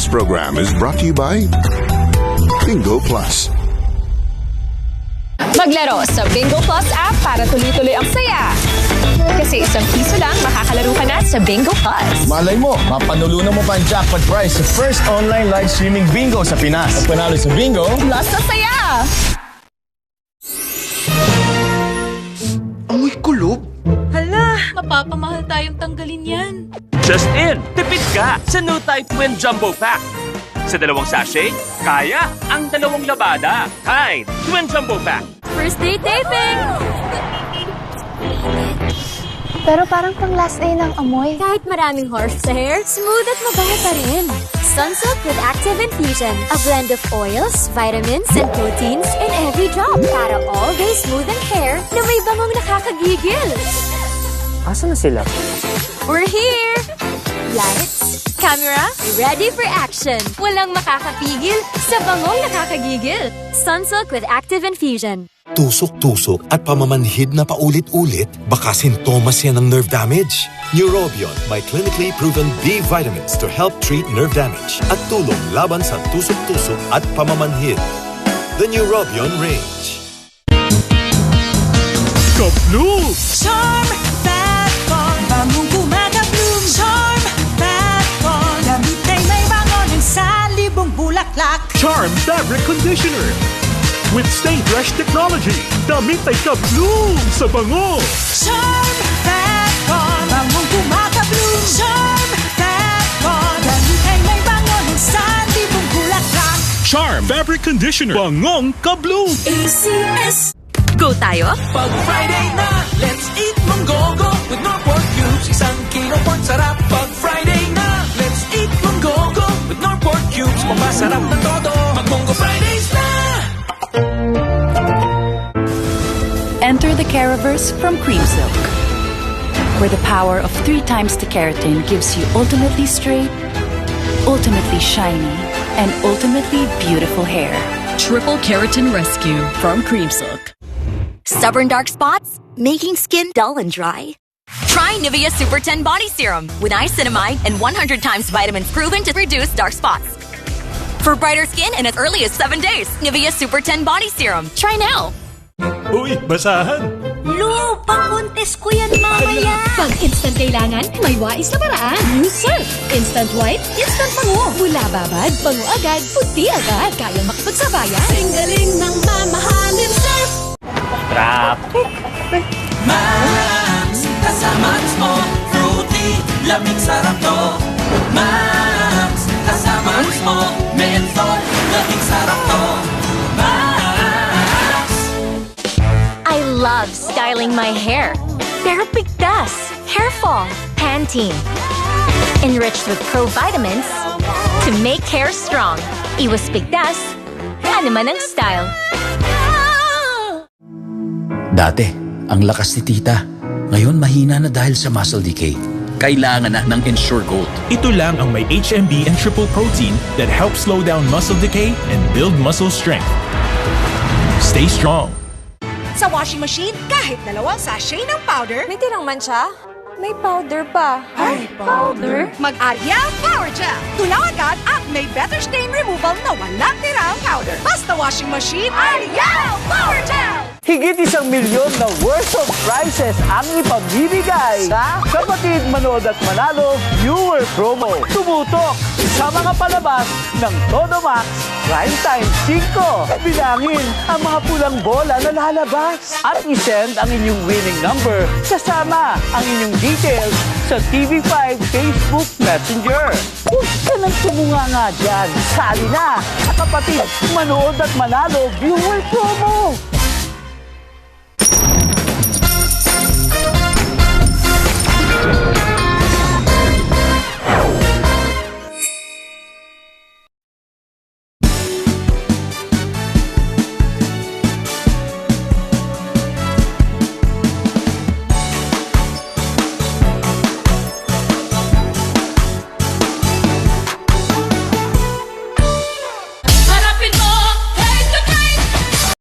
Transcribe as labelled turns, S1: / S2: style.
S1: This program is brought to you by Bingo Plus.
S2: Maglaro sa Bingo Plus app para tuloy-tuloy ang saya. Kasi isang piso lang makakalaro ka na sa Bingo Plus.
S3: Malay mo, mapanulunan mo pa ang jackpot prize sa first online live streaming bingo sa Pinas. Ang panalo sa bingo,
S2: Plus na saya!
S4: Amoy kulob?
S5: Hala, mapapamahal tayong tanggalin yan.
S6: Just in! Tipid ka sa New Type Twin Jumbo Pack. Sa 2 sachet, kaya ang 2 labada. Kind Twin Jumbo Pack.
S5: First date taping!
S7: Pero parang pang last day ng amoy.
S5: Kahit maraming horse sa hair, smooth at mabango pa rin. Sunsilk with Active Infusion. A blend of oils, vitamins, and proteins in every drop. Para all-day smoothing hair na may bangong nakakagigil.
S8: Asa na sila?
S5: We're here! Lights, camera, ready for action. Walang makakapigil sa bangong nakakagigil. Sunsilk with Active Infusion.
S9: Tusok-tusok at pamamanhid na paulit-ulit, baka sintomas yan ng nerve damage. Neurobion may clinically proven B vitamins to help treat nerve damage at tulong laban sa tusok-tusok at pamamanhid. The Neurobion range.
S10: Ka-Bloom!
S11: Charm Fat Bond, bangong gumagabloom. Charm Fat Bond, damit ay may bangon ng salibong bulaklak.
S10: Charm Fabric Conditioner with Stay Fresh Technology. Damit ay ka-bloom sa bango.
S11: Charm Fat Bond, bangong gumagabloom. Charm Fat Bond, damit ay may bangon ng salibong bulaklak.
S10: Charm Fabric Conditioner. Bangong ka-bloom.
S11: ACS.
S5: Go tayo?
S11: Pag Friday na, let's eat monggogo with no pork cubes. 1 kilo pork sarap. Pag Friday na, let's eat monggogo with no pork cubes. Papasarap na todo. Mag-Mongo Fridays na!
S12: Enter the Caraverse from Creamsilk, where the power of 3 times the keratin gives you ultimately straight, ultimately shiny, and ultimately beautiful hair.
S13: Triple Keratin Rescue from Creamsilk.
S14: Stubborn dark spots? Making skin dull and dry? Try Nivea Super 10 Body Serum with niacinamide and 100 times vitamins proven to reduce dark spots. For brighter skin in as early as 7 days, Nivea Super 10 Body Serum. Try now!
S10: Uy, basahan!
S5: Lo, pang-contest ko yan mamaya. Pag instant kailangan, may wais na paraan. New Surf. Instant white, instant bango. Mula babad, bango agad, puti agad. Kayang makipagsabayan. Singgaling ng mamahalin Surf.
S6: Traffic!
S11: Max, kasama mo, fruity, lamig sarap to. Max, kasama mo, menthol, lamig sarap to.
S5: I love styling my hair. Pero bigtas, hair fall, Pantene. Enriched with pro-vitamins to make hair strong. Iwas bigtas, ano man ang style.
S15: Dati, ang lakas ni tita. Ngayon mahina na dahil sa muscle decay. Kailangan na ng Ensure Gold.
S10: Ito lang ang may HMB and triple protein that helps slow down muscle decay and build muscle strength. Stay strong.
S11: Sa washing machine, kahit 2 sachet ng powder,
S5: May tirang mancha? May powder pa.
S11: Ay, powder? Mag-Ariel Power Gel. Tulaw agad at may better stain removal na walang tirang powder. Basta washing machine, Ariel Power Gel!
S8: Higit 1 milyon na worth of prizes ang ipamimigay sa Kapatid Manood at Manalo Viewer Promo. Tumutok sa mga palabas ng Todo Max Primetime 5. Bilangin ang mga pulang bola na lalabas at isend ang inyong winning number kasama ang inyong details sa TV5 Facebook Messenger. Huwag ka nang tumunga nga dyan. Sali na sa Kapatid Manood at Manalo Viewer Promo.